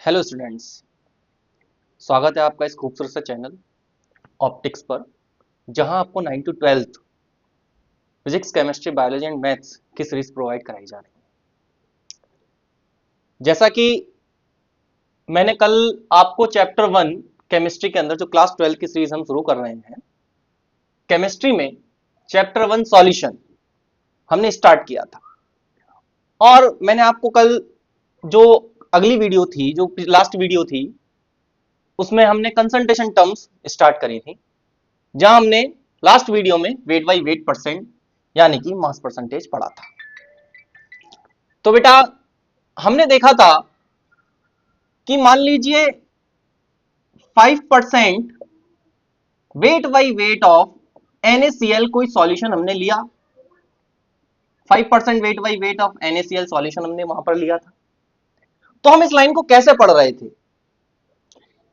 Hello students, स्वागत है आपका इस खूबसूरत से चैनल ऑप्टिक्स पर, जहां आपको 9 to 12 physics, chemistry, biology and maths की सीरीज प्रोवाइड कराई जा रही है। जैसा कि मैंने कल आपको चैप्टर 1 केमिस्ट्री के अंदर जो क्लास 12 की सीरीज हम शुरू कर रहे हैं, केमिस्ट्री में चैप्टर 1 सॉल्यूशन हमने स्टार्ट किया था। और मैंने आपको कल जो अगली वीडियो थी, जो लास्ट वीडियो थी, उसमें हमने कंसंट्रेशन टर्म्स स्टार्ट करी थी, जहां हमने लास्ट वीडियो में वेट बाई वेट परसेंट यानी कि मास परसेंटेज पढ़ा था। तो बेटा हमने देखा था कि मान लीजिए 5% wait by weight of NaCl कोई सॉल्यूशन हमने लिया, 5% wait by weight of NaCl solution हमने वहां पर लिया था। तो हम इस लाइन को कैसे पढ़ रहे थे,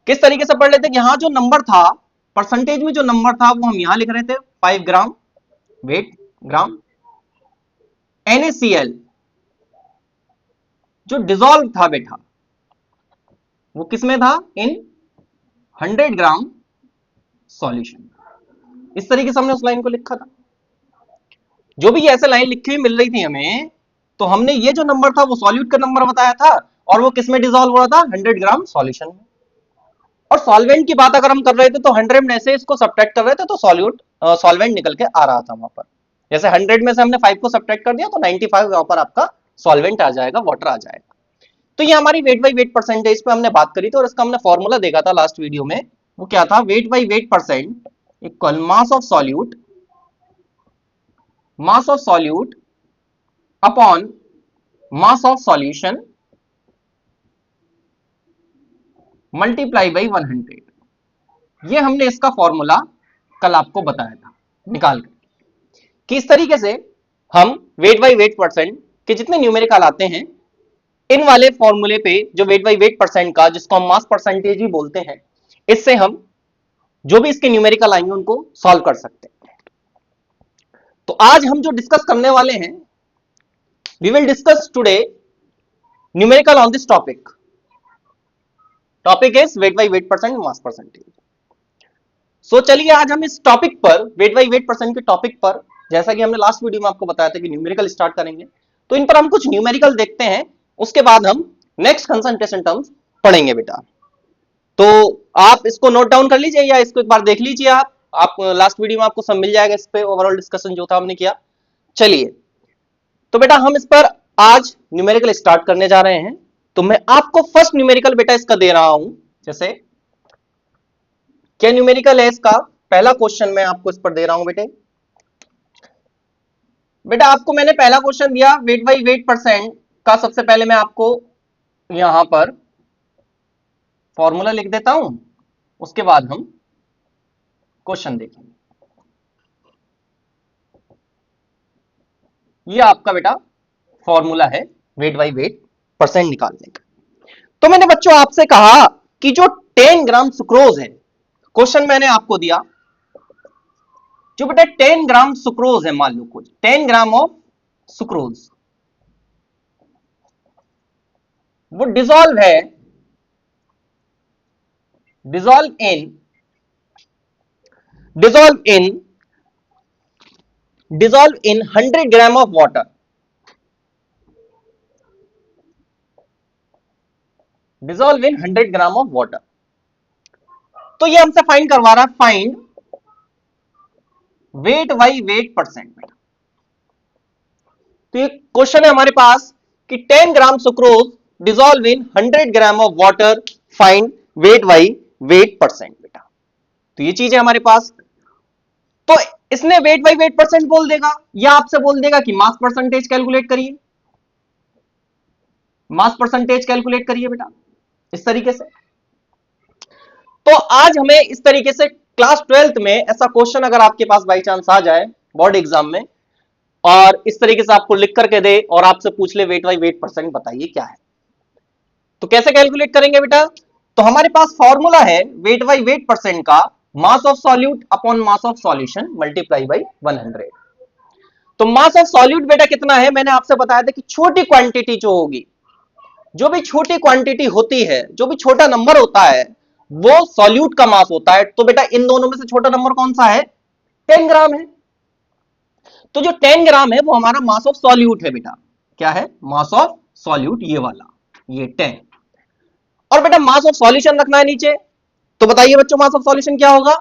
किस तरीके से पढ़ रहे थे कि यहां जो नंबर था, परसेंटेज में जो नंबर था वो हम यहां लिख रहे थे 5 ग्राम वेट ग्राम। NaCl जो डिसॉल्व था बेटा, वो किसमें था, इन 100 ग्राम सॉल्यूशन। इस तरीके से हमने उस लाइन को लिखा था। जो भी ऐसे लाइन लिखी हुई मिल रही थी हमें, तो हमने ये जो नंबर था वो सॉल्यूट का नंबर बताया था, और वो किसमें डिसॉल्व हो रहा था, 100 ग्राम सॉल्यूशन में। और सॉल्वेंट की बात अगर हम कर रहे थे तो 100 में से इसको सब्ट्रैक्ट कर रहे थे तो सॉल्वेंट निकल के आ रहा था वहां पर। जैसे 100 में से हमने 5 को सब्ट्रैक्ट कर दिया तो 95 वहां पर आपका सॉल्वेंट आ जाएगा, वाटर आ जाएगा। तो ये हमारी वेट बाई वेट परसेंटेज पे हमने बात करी थी, और इसका हमने फॉर्मूला देखा था लास्ट वीडियो में। वो क्या था, wait by weight percent equal mass of solute upon mass of solution multiply by 100। ये हमने इसका फॉर्मूला कल आपको बताया था निकाल कर, कि इस तरीके से हम वेट बाई वेट परसेंट के जितने न्यूमेरिकल आते हैं, इन वाले फॉर्मूले पे जो वेट बाई वेट परसेंट का, जिसको हम मास परसेंटेज भी बोलते हैं, इससे हम जो भी इसके न्यूमेरिकल आएंगे उनको सॉल्व कर सकते हैं। तो आज हम जो डिस्कस करने वाले हैं, we will discuss today numerical on this topic. Topic is weight by weight percent mass percentage. So चलिए आज हम इस टॉपिक पर, वेट बाई वेट परसेंट के टॉपिक पर, जैसा कि हमने लास्ट वीडियो में आपको बताया था कि न्यूमेरिकल स्टार्ट करेंगे, तो इन पर हम कुछ न्यूमेरिकल देखते हैं, उसके बाद हम नेक्स्ट कंसंट्रेशन टर्म्स पढ़ेंगे बेटा। तो आप इसको नोट डाउन कर लीजिए या इसको एक बार देख लीजिए। आप लास्ट वीडियो में आपको सब मिल जाएगा, इस पे ओवरऑल डिस्कशन जो था हमने किया। चलिए तो बेटा हम इस पर आज न्यूमेरिकल स्टार्ट करने जा रहे हैं। तो मैं आपको फर्स्ट न्यूमेरिकल बेटा इसका दे रहा हूं। जैसे क्या न्यूमेरिकल है इसका, पहला क्वेश्चन मैं आपको इस पर दे रहा हूं बेटे। बेटा आपको मैंने पहला क्वेश्चन दिया वेट बाई वेट परसेंट का। सबसे पहले मैं आपको यहां पर फॉर्मूला लिख देता हूं, उसके बाद हम क्वेश्चन देखेंगे। ये आपका बेटा फॉर्मूला है वेट बाई वेट परसेंट निकालने का। तो मैंने बच्चों आपसे कहा कि जो 10 ग्राम सुक्रोज है, क्वेश्चन मैंने आपको दिया, जो बेटा 10 ग्राम सुक्रोज है, मान लो कुछ 10 ग्राम ऑफ सुक्रोज, वो डिसॉल्व है, dissolve in dissolve in dissolve in 100 gram of water. Dissolve in 100 gram of water. तो ये हमसे फाइंड करवा रहा है, find weight by weight percent. तो ये क्वेश्चन है हमारे पास कि 10 gram sucrose dissolve in 100 gram of water, find weight by weight percent बेटा। तो ये चीज है हमारे पास। तो इसने वेट बाई वेट परसेंट बोल देगा, या आपसे बोल देगा कि मास परसेंटेज कैलकुलेट करिए, मास परसेंटेज कैलकुलेट करिए बेटा, इस तरीके से। तो आज हमें इस तरीके से क्लास 12th में ऐसा क्वेश्चन अगर आपके पास बाई चांस आ जाए बोर्ड एग्जाम में, और इस तरीके से आपको लिख करके दे और आपसे पूछ ले वेट बाई वेट परसेंट बताइए क्या है, तो कैसे कैलकुलेट करेंगे बेटा। तो हमारे पास फॉर्मूला है वेट बाई वेट परसेंट का, mass of solute upon mass of solution multiply by 100। तो मास ऑफ सॉल्यूट बेटा कितना है, मैंने आपसे बताया था कि छोटी क्वांटिटी जो होगी, जो भी छोटी क्वांटिटी होती है, जो भी छोटा नंबर होता है, वो सॉल्यूट का मास होता है। तो बेटा इन दोनों में से छोटा नंबर कौन सा है? 10 ग्राम है। तो जो 10 ग्राम है वो हमारा मास ऑफ सॉल्यूट है बेटा। क्या है? मास ऑफ सॉल्यूट, ये वाला, ये 10। और बेटा मास ऑफ सॉल्यूशन रखना है नीचे। तो बताइए बच्चों मास ऑफ सॉल्यूशन क्या होगा?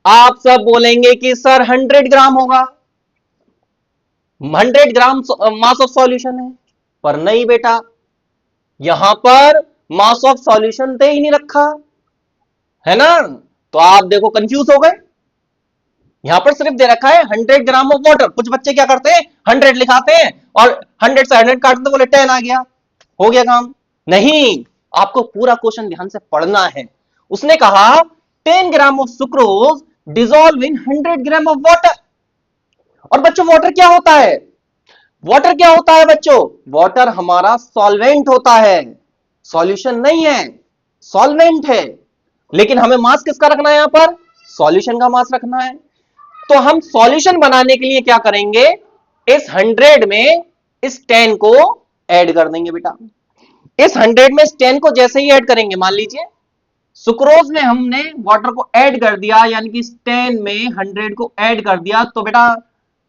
आप सब बोलेंगे कि सर 100 ग्राम होगा, 100 ग्राम मास ऑफ सॉल्यूशन है। पर नहीं बेटा, यहां पर मास ऑफ सॉल्यूशन दे ही नहीं रखा है ना। तो आप देखो कंफ्यूज हो गए। यहां पर सिर्फ दे रखा है 100 ग्राम ऑफ वाटर। कुछ बच्चे क्या करते हैं, 100 लिखाते हैं और 100 से 100 काटते, बोले 10 आ गया, हो गया काम। नहीं, आपको पूरा क्वेश्चन ध्यान से पढ़ना है। उसने कहा 10 gram of sucrose dissolve in 100 gram of water. और बच्चों वाटर क्या होता है? वाटर क्या होता है बच्चों? वाटर हमारा सॉल्वेंट होता है, सॉल्यूशन नहीं है, सॉल्वेंट है। लेकिन हमें मास किसका रखना है? यहां पर सॉल्यूशन का मास रखना है। तो हम सॉल्यूशन बनाने के लिए क्या करेंगे, इस 100 में इस 10 को ऐड कर देंगे बेटा। इस 100 में इस 10 को जैसे ही ऐड करेंगे, मान लीजिए सुक्रोज में हमने वाटर को ऐड कर दिया, यानी कि इस 10 में 100 को ऐड कर दिया, तो बेटा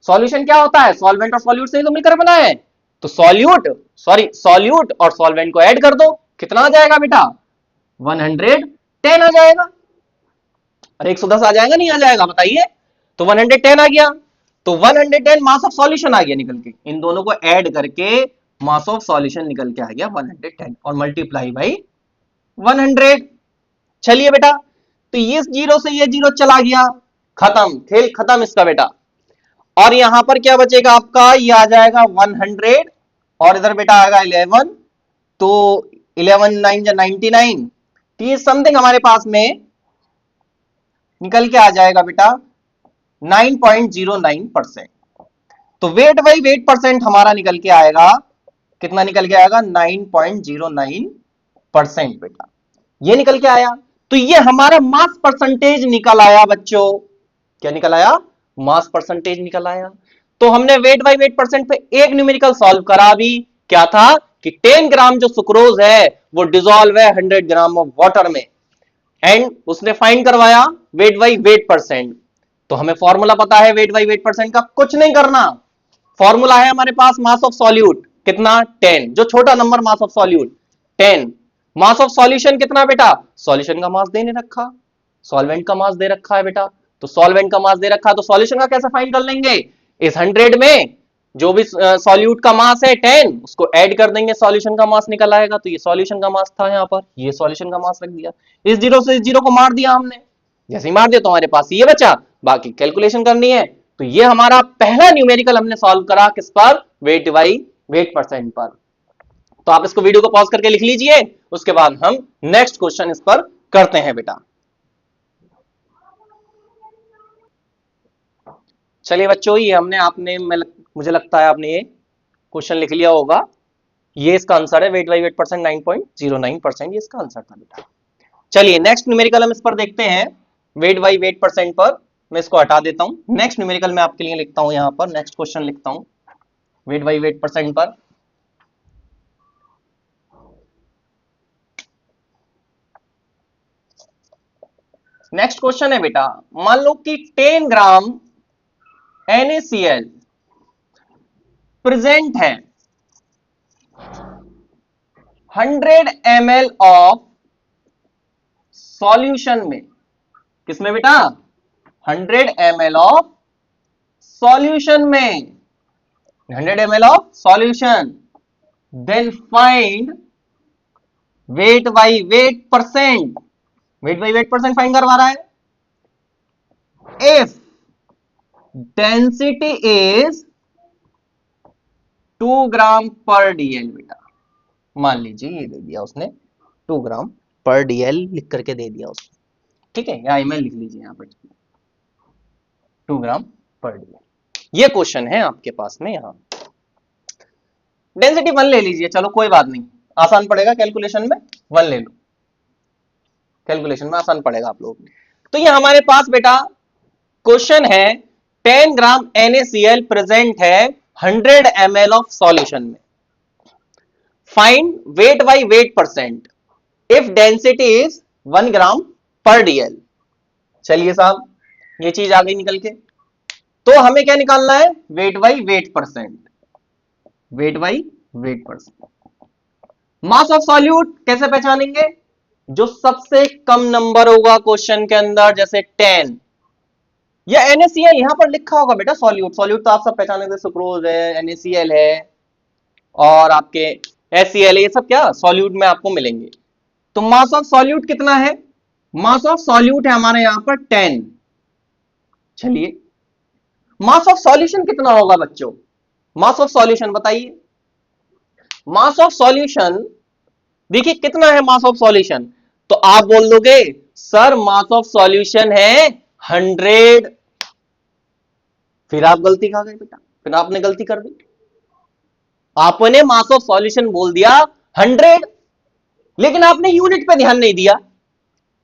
सॉल्यूशन क्या होता है? सॉल्वेंट और सॉल्यूट से ही तो मिलकर बना है। तो सॉल्यूट और सॉल्वेंट को ऐड कर दो, कितना आ जाएगा बेटा? 110 आ जाएगा। अरे 110 आ जाएगा, नहीं आ जाएगा बताइए? तो 110 आ गया। तो 110 मास ऑफ सॉल्यूशन आ गया निकल के। इन दोनों को ऐड करके मास ऑफ सॉल्यूशन निकल के आ गया 110 और मल्टीप्लाई बाई 100। चलिए बेटा, तो ये जीरो से ये जीरो चला गया, खत्म, खेल खत्म इसका बेटा। और यहां पर क्या बचेगा आपका? ये आ जाएगा 100 और इधर बेटा आएगा 11। तो 11 9 जा 99। तो ये समथिंग हमारे पास में निकल के आ जाएगा बेटा 9.09%। तो वेट बाई वेट परसेंट हमारा निकल के आएगा, कितना निकल के आएगा? 9.09% बेटा, ये निकल के आया। तो ये हमारा मास परसेंटेज निकल आया बच्चों। क्या निकल आया? मास परसेंटेज निकल आया। तो हमने वेट बाई वेट परसेंट पे एक न्यूमेरिकल सॉल्व करा भी। क्या था कि 10 ग्राम जो सुक्रोज है वो डिसॉल्व है 100 ग्राम ऑफ वाटर में, एंड उसने फाइंड करवाया वेट बाई वेट परसेंट। तो हमें फॉर्मूला पता है वेट बाई वेट परसेंट का, कुछ नहीं करना। फॉर्मूला है हमारे पास मास ऑफ सॉल्यूट, कितना? 10, जो छोटा number mass of solute 10। Mass of solution कितना बेटा? सॉल्यूशन का मास दे नहीं रखा, सॉल्वेंट का मास दे रखा है बेटा। तो सॉल्वेंट का मास दे रखा, तो सॉल्यूशन का कैसे फाइंड कर लेंगे? इस 100 में जो भी सॉल्यूट का मास है 10, उसको ऐड कर देंगे, सॉल्यूशन का मास निकल आएगा। तो ये सॉल्यूशन का मास था, यहाँ पर ये सॉल्यूशन का मास रख दिया। इस जीरो से इस जीरो को मार दिया हमने, जैसे ही मार दिया तो हमारे पास ये बचा। बाकी कैलकुलेशन करनी है। तो ये हमारा पहला न्यूमेरिकल हमने सॉल्व करा, किस पर? वेट बाई वेट परसेंट पर। तो आप इसको वीडियो को पॉज करके लिख लीजिए, उसके बाद हम नेक्स्ट क्वेश्चन इस पर करते हैं बेटा। चलिए बच्चों, ये हमने आपने मुझे लगता है आपने ये क्वेश्चन लिख लिया होगा। ये इसका आंसर है, वेट बाई वेट परसेंट 9.09%, ये इसका आंसर था बेटा। चलिए नेक्स्ट न्यूमेरिकल हम इस पर देखते हैं, वेट बाई वेट परसेंट पर। मैं इसको हटा देता हूं, नेक्स्ट न्यूमेरिकल मैं आपके लिए लिखता हूं, यहां पर नेक्स्ट क्वेश्चन लिखता हूं वेट बाई वेट परसेंट पर। नेक्स्ट क्वेश्चन है बेटा, मान लो कि 10 ग्राम NaCl प्रेजेंट है 100 ml ऑफ सॉल्यूशन में। किसमें बेटा? 100 ml ऑफ सॉल्यूशन में, 100 ml of solution. Then find weight by weight percent. Weight by weight percent find करवा रहा है। इफ डेंसिटी इज 2 ग्राम पर डीएल बेटा, मान लीजिए ये दे दिया उसने 2 ग्राम पर डीएल लिख करके दे दिया उसने, ठीक है, या ईमेल लिख लीजिए यहां पर 2 ग्राम पर डीएल। ये क्वेश्चन है आपके पास में। यहां डेंसिटी 1 ले लीजिए, चलो कोई बात नहीं, आसान पड़ेगा कैलकुलेशन में, 1 ले लो, कैलकुलेशन में आसान पड़ेगा आप लोग। तो ये हमारे पास बेटा क्वेश्चन है 10 ग्राम NaCl प्रेजेंट है 100 ml ऑफ सॉल्यूशन में। Find weight by weight percent if density is 1 ग्राम पर डीएल। चलिए साहब, ये चीज आ गई निकल के। तो हमें क्या निकालना है? Wait by weight percent. Weight by weight percent. Mass of solute कैसे पहचानेंगे? जो सबसे कम नंबर होगा क्वेश्चन के अंदर, जैसे 10 या NaCl, यहां पर लिखा होगा बेटा सॉल्यूट। सॉल्यूट तो आप सब पहचाने, सुक्रोज है, NaCl है, और आपके HCl है, ये सब क्या सॉल्यूट में आपको मिलेंगे। तो मास ऑफ सॉल्यूट कितना है? मास ऑफ सॉल्यूट है हमारे यहां पर 10। चलिए, मास ऑफ सॉल्यूशन कितना होगा बच्चों? मास ऑफ सॉल्यूशन बताइए। मास ऑफ सॉल्यूशन देखिए कितना है मास ऑफ सॉल्यूशन। तो आप बोल दोगे सर मास ऑफ सॉल्यूशन है 100। फिर आप गलती खा गए बेटा, फिर आपने गलती कर दी। आपने मास ऑफ सॉल्यूशन बोल दिया 100, लेकिन आपने यूनिट पे ध्यान नहीं दिया।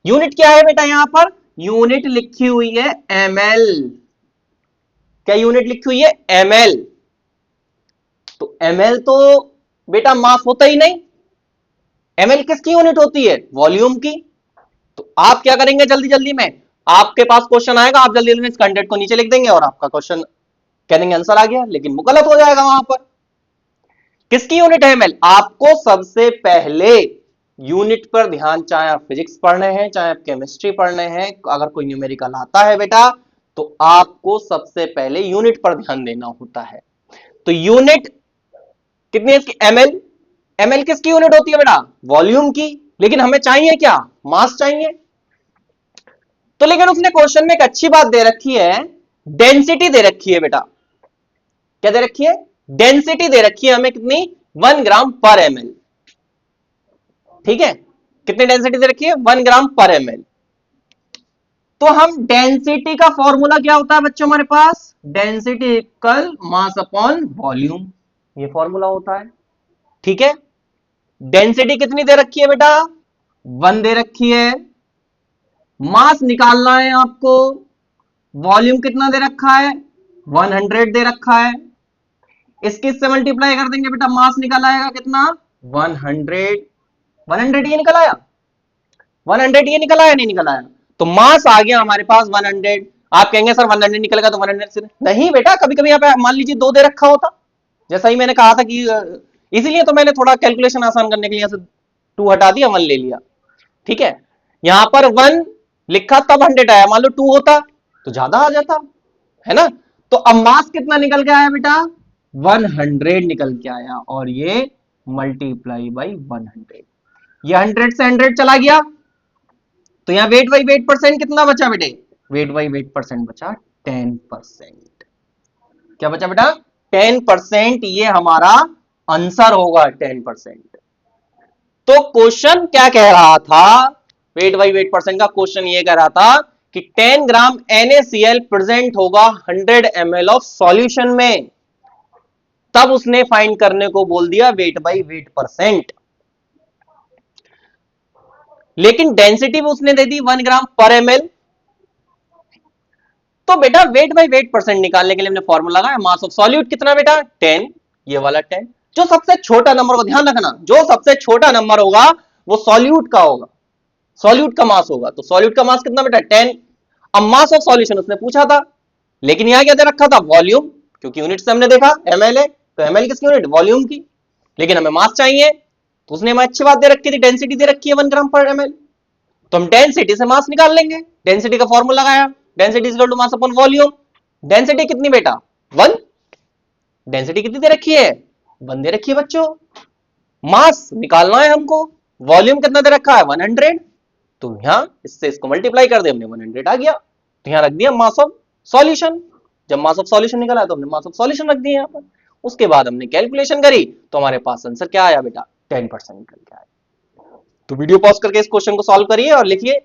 यूनिट क्या है बेटा? यहां पर यूनिट लिखी हुई है ml। क्या यूनिट लिखी हुई है? ml। तो ml तो बेटा मास होता ही नहीं। ml किसकी यूनिट होती है? वॉल्यूम की। तो आप क्या करेंगे जल्दी जल्दी में, आपके पास क्वेश्चन आएगा, आप जल्दी जल्दी इस कंटेंट को नीचे लिख देंगे और आपका क्वेश्चन कह देंगे आंसर आ गया, लेकिन वो गलत हो जाएगा। वहां पर किसकी यूनिट है ml? आपको सबसे पहले यूनिट पर ध्यान, चाहे आप फिजिक्स पढ़ने हैं, चाहे आप केमिस्ट्री पढ़ने हैं, अगर कोई न्यूमेरिकल आता है बेटा, तो आपको सबसे पहले यूनिट पर ध्यान देना होता है। तो यूनिट कितनी है इसकी? ml। ml किसकी यूनिट होती है बेटा? वॉल्यूम की। लेकिन हमें चाहिए क्या? मास चाहिए। तो लेकिन उसने क्वेश्चन में एक अच्छी बात दे रखी है, डेंसिटी दे रखी है बेटा। क्या दे रखी है? डेंसिटी दे रखी है हमें, कितनी? 1 ग्राम पर ml। ठीक है, कितनी डेंसिटी दे रखी है? 1 ग्राम पर ml। तो हम डेंसिटी का फॉर्मूला क्या होता है बच्चों हमारे पास? Density equal mass upon volume, ये फॉर्मूला होता है। ठीक है, डेंसिटी कितनी दे रखी है बेटा? 1 दे रखी है। मास निकालना है आपको, वॉल्यूम कितना दे रखा है? 100 दे रखा है। इसकी से मल्टीप्लाई कर देंगे बेटा, मास निकल आएगा कितना? 100। 100 ये निकल आया? 100 ये निकल आया नहीं निकल आया? तो मास आ गया हमारे पास 100। आप कहेंगे सर 100 निकलेगा तो 100 से नहीं बेटा, कभी कभी यहाँ पे मान लीजिए 2 दे रखा होता, जैसा ही मैंने कहा था कि इसीलिए तो मैंने थोड़ा कैलकुलेशन आसान करने के लिए यहाँ से 2 हटा दिया, 1 ले लिया। ठीक है, यहां पर 1 लिखा तब 100 आया, मान लो 2 होता तो ज्यादा आ जाता, है ना। तो अब मास कितना निकल के आया बेटा? 100 निकल के आया, और ये मल्टीप्लाई बाई 100। ये 100 से 100 चला गया, तो यहां वेट बाई वेट परसेंट कितना बचा बेटे? वेट बाई वेट परसेंट बचा 10%। क्या बचा बेटा? 10%। ये हमारा आंसर होगा 10%। तो क्वेश्चन क्या कह रहा था? वेट बाई वेट परसेंट का क्वेश्चन ये कह रहा था कि 10 ग्राम NaCl प्रेजेंट होगा 100 ml ऑफ सॉल्यूशन में। तब उसने फाइंड करने को बोल दिया वेट बाई वेट परसेंट, लेकिन डेंसिटी भी उसने दे दी 1 ग्राम पर ml। तो बेटा वेट बाई वेट परसेंट निकालने के लिए हमने फॉर्मूला लगाया, मास ऑफ सॉल्यूट कितना बेटा? 10। ये वाला 10। जो सबसे छोटा नंबर को ध्यान रखना, जो सबसे छोटा नंबर होगा वो सॉल्यूट का होगा, सॉल्यूट का मास होगा। तो सॉल्यूट का मास कितना बेटा? 10। अब मास ऑफ सॉल्यूशन उसने पूछा था, लेकिन यहां क्या दे रखा था? वॉल्यूम, क्योंकि यूनिट से हमने देखा ml है, तो ml किसकी यूनिट? वॉल्यूम की। लेकिन हमें मास चाहिए, तो उसने हमें अच्छी बात दे रखी थी, डेंसिटी दे रखी है 1 ग्राम पर ml। तो हम डेंसिटी से मास निकाल लेंगे। डेंसिटी का फॉर्मूला लगाया, density is equal to mass upon volume. Density कितनी बेटा? 1। डेंसिटी कितनी दे रखी है? 1 दे रखी है बच्चों। मास निकालना है हमको, वॉल्यूम कितना दे रखा है? 100। तो यहां इससे इसको मल्टीप्लाई कर दे, हमने 100 आ गया, तो यहां रख दिया मास ऑफ सॉल्यूशन। जब मास ऑफ सॉल्यूशन निकला तो हमने मास ऑफ सॉल्यूशन रख दिया यहां पर। उसके बाद हमने कैलकुलेशन करी, तो हमारे पास आंसर क्या आया बेटा? 10% निकल के आया। तो वीडियो पॉज करके इस क्वेश्चन को सॉल्व करिए और लिखिए।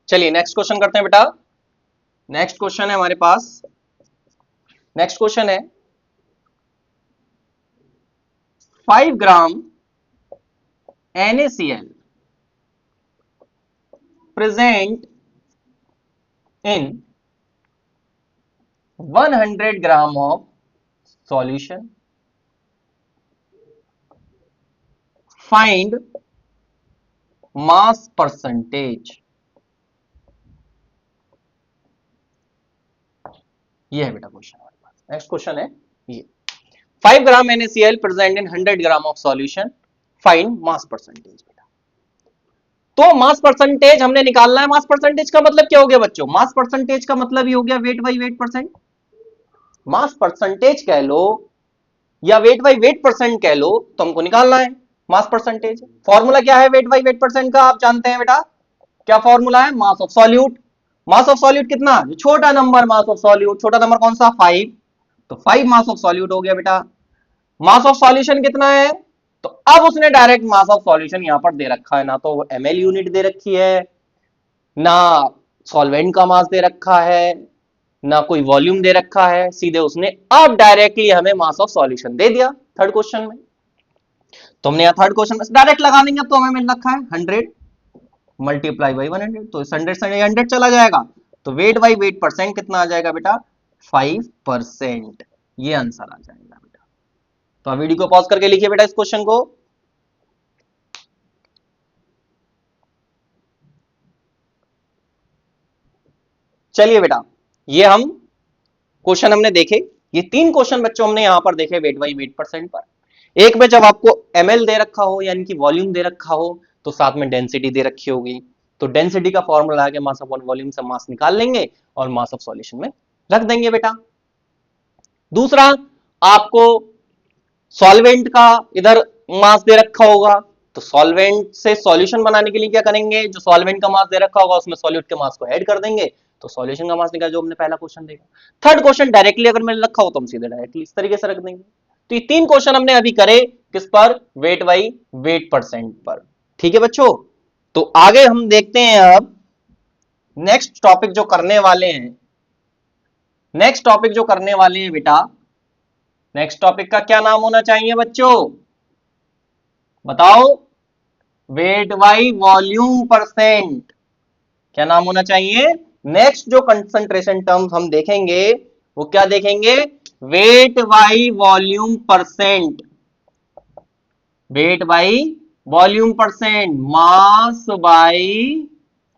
चलिए नेक्स्ट क्वेश्चन करते हैं बेटा। नेक्स्ट क्वेश्चन है हमारे पास, नेक्स्ट क्वेश्चन है 5 ग्राम NaCl present in 100 gram of solution find mass percentage, ये है बेटा क्वेश्चन हमारे पास। नेक्स्ट क्वेश्चन है ये, 5 ग्राम NaCl present in 100 gram of solution, find mass percentage. बेटा तो मास परसेंटेज हमने निकालना है। मास परसेंटेज का मतलब क्या हो गया बच्चों? मास परसेंटेज का मतलब ये हो गया wait by weight percent. Mass percentage कह लो या वेट बाई वेट परसेंट कह लो, तो हमको निकालना है मास परसेंटेज। फॉर्मूला क्या है वेट बाई वेट परसेंट का? आप जानते हैं बेटा, क्या फॉर्मूला है? Mass of solute. Mass of solute कितना? जो छोटा नंबर मास ऑफ सॉल्यूट, छोटा नंबर कौन सा? 5, तो 5 मास ऑफ सॉल्यूट हो गया बेटा। मास ऑफ सॉल्यूशन कितना है? तो अब उसने डायरेक्ट मास ऑफ सॉल्यूशन यहां पर दे रखा है, ना तो ml यूनिट दे रखी है, ना सॉल्वेंट का मास दे रखा है, ना कोई वॉल्यूम दे रखा है, सीधे उसने अब डायरेक्टली हमें मास ऑफ सॉल्यूशन दे दिया थर्ड क्वेश्चन में। तो हमने यहां थर्ड क्वेश्चन में डायरेक्ट लगा देंगे। अब तो हमें मिल रखा है 100 मल्टीप्लाई बाई 100, तो 100 से 100 चला जाएगा, तो वेट बाई वेट परसेंट कितना आ जाएगा बेटा? 5%। ये आंसर आ जाएगा बेटा। तो आप वीडियो को पॉज करके लिखिए बेटा इस क्वेश्चन को। चलिए बेटा, ये हम क्वेश्चन हमने देखे, ये 3 क्वेश्चन बच्चों हमने यहां पर देखे वेट बाई वेट परसेंट पर। एक में जब आपको ml दे रखा हो यानी कि वॉल्यूम दे रखा हो, तो साथ में डेंसिटी दे रखी होगी, तो डेंसिटी का फॉर्मूला आके मास अपॉन वॉल्यूम से मास निकाल लेंगे और मास ऑफ सॉल्यूशन में रख देंगे बेटा। दूसरा, आपको सॉल्वेंट का इधर मास दे रखा होगा, तो सॉल्वेंट से सॉल्यूशन बनाने के लिए क्या करेंगे? जो सॉल्वेंट का मास दे रखा होगा उसमें सॉल्यूट के मास को ऐड कर देंगे, तो सॉल्यूशन का मास निकल, जो हमने पहला क्वेश्चन देखा। थर्ड क्वेश्चन डायरेक्टली अगर मैंने रखा हो तो हम सीधे डायरेक्टली इस तरीके से रख देंगे। तो ये 3 क्वेश्चन हमने अभी करे किस पर? वेट बाई वेट परसेंट पर। ठीक है बच्चों, तो आगे हम देखते हैं अब नेक्स्ट टॉपिक जो करने वाले हैं। नेक्स्ट टॉपिक जो करने वाले हैं बेटा, नेक्स्ट टॉपिक का क्या नाम होना चाहिए बच्चों? बताओ। Wait by volume percent. क्या नाम होना चाहिए? नेक्स्ट जो कंसंट्रेशन टर्म्स हम देखेंगे वो क्या देखेंगे? Weight by volume percent. Weight by volume percent, mass by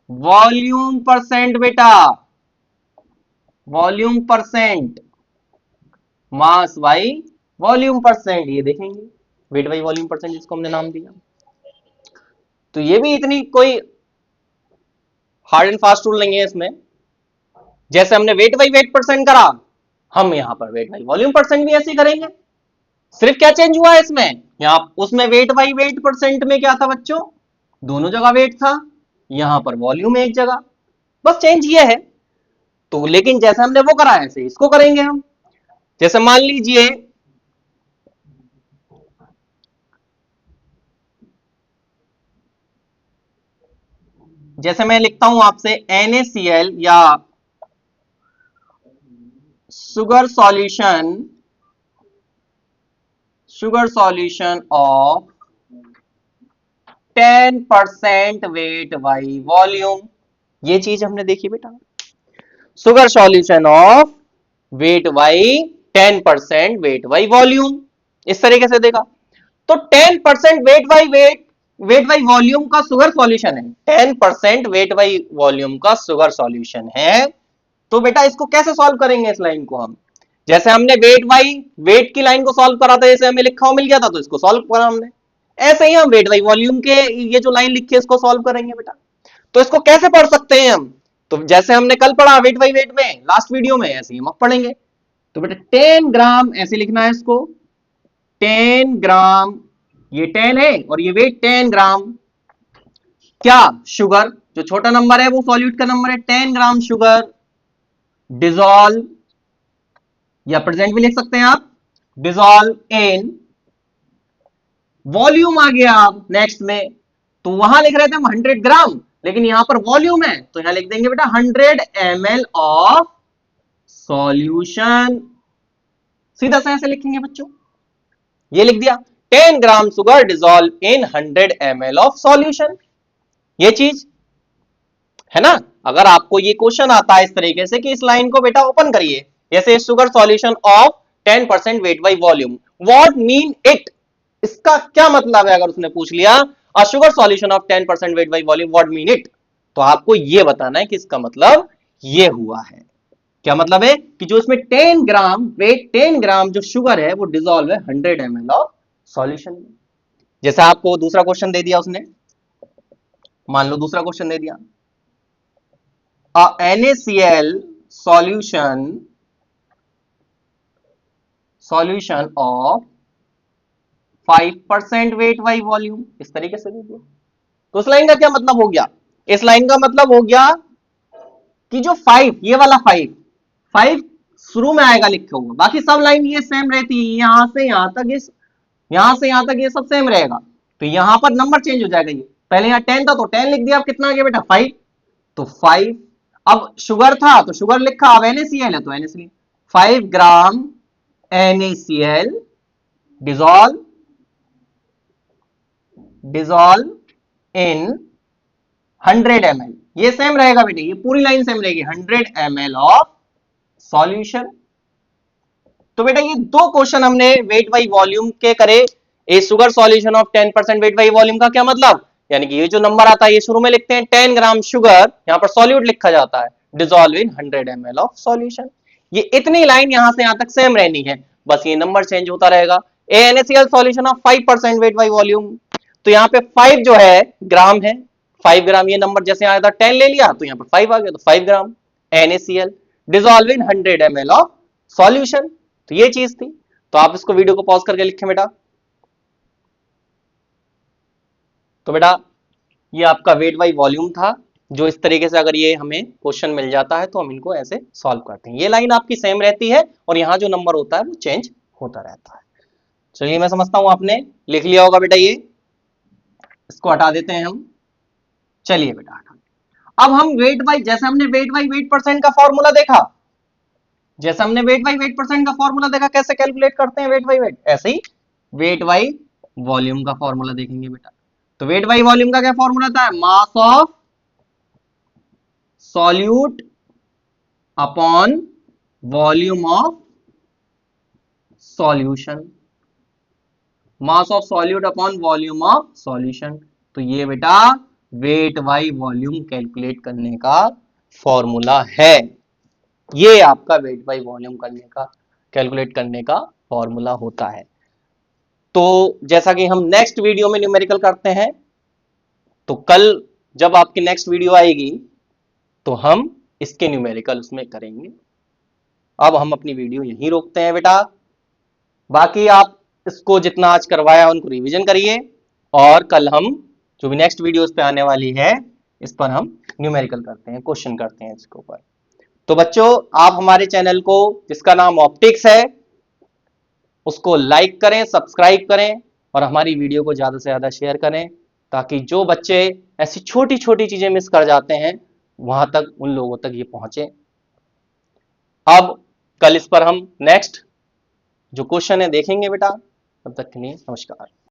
volume percent बेटा। Volume percent, mass by volume percent, ये देखेंगे वेट बाई वॉल्यूम परसेंट, जिसको हमने नाम दिया। तो ये भी इतनी कोई हार्ड एंड फास्ट रूल नहीं है इसमें। जैसे हमने वेट बाई वेट परसेंट करा, हम यहां पर वेट बाई वॉल्यूम परसेंट भी ऐसे करेंगे। सिर्फ क्या चेंज हुआ है इसमें? यहां उसमें वेट बाई वेट परसेंट में क्या था बच्चों? दोनों जगह वेट था, यहां पर वॉल्यूम एक जगह, बस चेंज ये है। तो लेकिन जैसे हमने वो करा है ऐसे इसको करेंगे हम। जैसे मान लीजिए जैसे मैं लिखता हूं आपसे NaCl या sugar solution of 10% weight by volume, ये चीज हमने देखी बेटा। Sugar solution of weight by 10% weight by volume, इस तरीके से देखा। तो 10% वेट बाई वॉल्यूम का शुगर सॉल्यूशन है, 10% वेट बाई वॉल्यूम का शुगर सॉल्यूशन है। तो बेटा इसको कैसे सॉल्व करेंगे इस लाइन को हम? जैसे हमने वेट बाई वेट की लाइन को सॉल्व करा था, जैसे हमें लिखा हुआ मिल गया था तो इसको सॉल्व करा हमने, ऐसे ही हम वेट बाई वॉल्यूम के ये जो लाइन लिखी है इसको सॉल्व करेंगे बेटा। तो इसको कैसे पढ़ सकते हैं हम? तो जैसे हमने कल पढ़ा वेट बाई वेट में लास्ट वीडियो में, ऐसे ही हम पढ़ेंगे। तो बेटा 10 ग्राम ऐसे लिखना है इसको, 10 ग्राम, ये 10 है और ये वेट 10 ग्राम, क्या? शुगर, जो छोटा नंबर है वो सॉल्यूट का नंबर है, 10 ग्राम शुगर डिजोल्व, या प्रेजेंट भी लिख सकते हैं आप, डिजोल्व इन, वॉल्यूम आ गया आप नेक्स्ट में, तो वहां लिख रहे थे हम 100 ग्राम, लेकिन यहां पर वॉल्यूम है तो यहां लिख देंगे बेटा 100 ml ऑफ सॉल्यूशन, सीधा से ऐसे लिखेंगे बच्चों। ये लिख दिया 10 gram sugar dissolve in 100 ml of solution, ये चीज है ना। अगर आपको ये क्वेश्चन आता है इस तरीके से कि इस लाइन को बेटा ओपन करिए, जैसे sugar solution of 10% weight by volume, what mean it, इसका क्या मतलब है? अगर उसने पूछ लिया a sugar solution of 10% weight by volume what mean it, तो आपको यह बताना है कि इसका मतलब ये हुआ है। क्या मतलब है कि जो इसमें 10 ग्राम वेट 10 ग्राम जो शुगर है वो डिजोल्व है 100 ml ऑफ सॉल्यूशन में। जैसा आपको दूसरा क्वेश्चन दे दिया उसने, मान लो दूसरा क्वेश्चन दे दिया, NaCl solution of 5% wait by volume, इस तरीके से दे दिया। तो इस लाइन का क्या मतलब हो गया? इस लाइन का मतलब हो गया कि जो 5, ये वाला 5 शुरू में आएगा लिखे हुए, बाकी सब लाइन ये सेम रहती है, यहां से यहां तक, इस यहां से यहां तक ये सब सेम रहेगा। तो यहां पर नंबर चेंज हो जाएगा, ये पहले यहां 10 था तो 10 लिख दिया, अब कितना आ गया बेटा 5, तो 5। अब शुगर था तो शुगर लिखा, अब NaCl है तो NaCl, 5 gram NaCl dissolve in 100 ml, ये सेम रहेगा बेटे, ये पूरी लाइन सेम रहेगी, 100 ml ऑफ सॉल्यूशन। तो बेटा ये दो क्वेश्चन हमने वेट बाई वॉल्यूम के करे। A sugar solution of 10% weight by volume का क्या मतलब, यानी कि ये जो नंबर आता है ये शुरू में लिखते हैं 10 ग्राम शुगर, यहां पर सॉल्यूट लिखा जाता है, dissolve in 100 ml of solution. ये इतनी लाइन यहां से यहां तक सेम रहनी है, बस ये नंबर चेंज होता रहेगा। NaCl solution of 5% wait by volume, तो यहाँ पे 5 जो है ग्राम है, 5 ग्राम, ये नंबर जैसे आया था 10 ले लिया तो यहाँ पर 5 आ गया, तो 5 ग्राम NaCl dissolve in 100 ml of solution. तो ये चीज थी। तो आप इसको वीडियो को पॉज करके लिखें बेटा। तो बेटा ये आपका वेट बाई वॉल्यूम था, जो इस तरीके से अगर ये हमें क्वेश्चन मिल जाता है तो हम इनको ऐसे सॉल्व करते हैं। ये लाइन आपकी सेम रहती है और यहां जो नंबर होता है वो चेंज होता रहता है। चलिए मैं समझता हूं आपने लिख लिया होगा बेटा, ये इसको हटा देते हैं हम। चलिए बेटा हटा, अब हम वेट बाई, जैसे हमने वेट बाई वेट परसेंट का फॉर्मूला देखा, जैसे हमने वेट बाई वेट परसेंट का फॉर्मूला देखा कैसे कैलकुलेट करते हैं वेट बाई वेट, ऐसे ही वेट बाई वॉल्यूम का फॉर्मूला देखेंगे बेटा। तो वेट बाई वॉल्यूम का क्या फॉर्मूला था? Mass of solute upon volume of solution, mass of solute upon volume of solution. तो ये बेटा वेट बाई वॉल्यूम कैलकुलेट करने का फॉर्मूला है, ये आपका वेट बाई वॉल्यूम करने का कैलकुलेट करने का फॉर्मूला होता है। तो जैसा कि हम नेक्स्ट वीडियो में न्यूमेरिकल करते हैं, तो कल जब आपकी नेक्स्ट वीडियो आएगी तो हम इसके न्यूमेरिकल उसमें करेंगे। अब हम अपनी वीडियो यहीं रोकते हैं बेटा, बाकी आप इसको जितना आज करवाया उनको रिवीजन करिए, और कल हम जो भी नेक्स्ट वीडियो पे आने वाली है इस पर हम न्यूमेरिकल करते हैं, क्वेश्चन करते हैं इसके ऊपर। तो बच्चों आप हमारे चैनल को जिसका नाम ऑप्टिक्स है उसको लाइक करें, सब्सक्राइब करें और हमारी वीडियो को ज्यादा से ज्यादा शेयर करें, ताकि जो बच्चे ऐसी छोटी छोटी चीजें मिस कर जाते हैं वहां तक उन लोगों तक ये पहुंचे। अब कल इस पर हम नेक्स्ट जो क्वेश्चन है देखेंगे बेटा। तब तक के लिए नमस्कार।